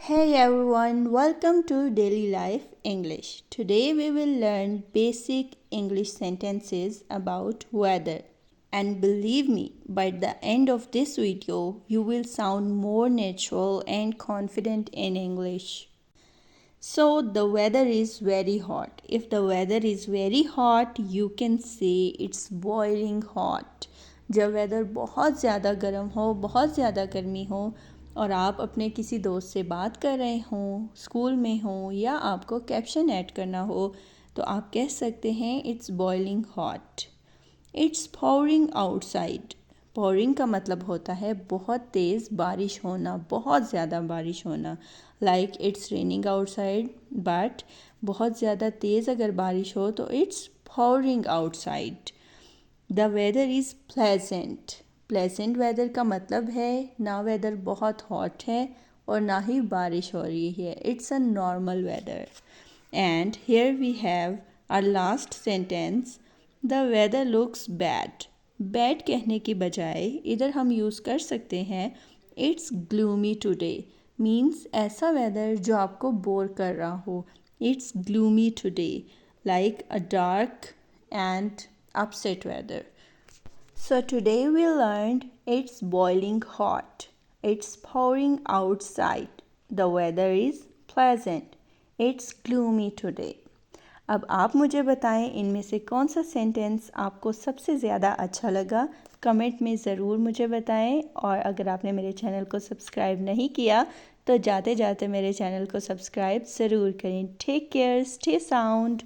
Hey everyone, welcome to Daily Life English. Today we will learn basic English sentences about weather. And believe me, by the end of this video, you will sound more natural and confident in English. So, the weather is very hot. If the weather is very hot, you can say it's boiling hot. जब weather बहुत ज़्यादा गर्म हो, बहुत ज़्यादा गर्मी हो और आप अपने किसी दोस्त से बात कर रहे हों, स्कूल में हों या आपको कैप्शन ऐड करना हो तो आप कह सकते हैं it's boiling hot. It's pouring outside. pouring का मतलब होता है बहुत तेज़ बारिश होना, बहुत ज़्यादा बारिश होना। Like it's raining outside, but बहुत ज़्यादा तेज़ अगर बारिश हो तो it's pouring outside. The weather is pleasant. Pleasant weather का मतलब है ना वेदर बहुत हॉट है और ना ही बारिश हो रही है। It's a normal weather. And here we have our last sentence, the weather looks bad. Bad कहने की बजाय इधर हम यूज़ कर सकते हैं इट्स ग्लूमी टुडे। मीन्स ऐसा वेदर जो आपको बोर कर रहा हो। It's gloomy today, like a dark and upset weather. So today we learned it's boiling hot. It's pouring outside. The weather is pleasant. It's gloomy today. अब आप मुझे बताएं इनमें से कौन सा सेंटेंस आपको सबसे ज़्यादा अच्छा लगा। कमेंट में ज़रूर मुझे बताएं और अगर आपने मेरे चैनल को सब्सक्राइब नहीं किया तो जाते जाते मेरे चैनल को सब्सक्राइब ज़रूर करें। Take care, stay sound.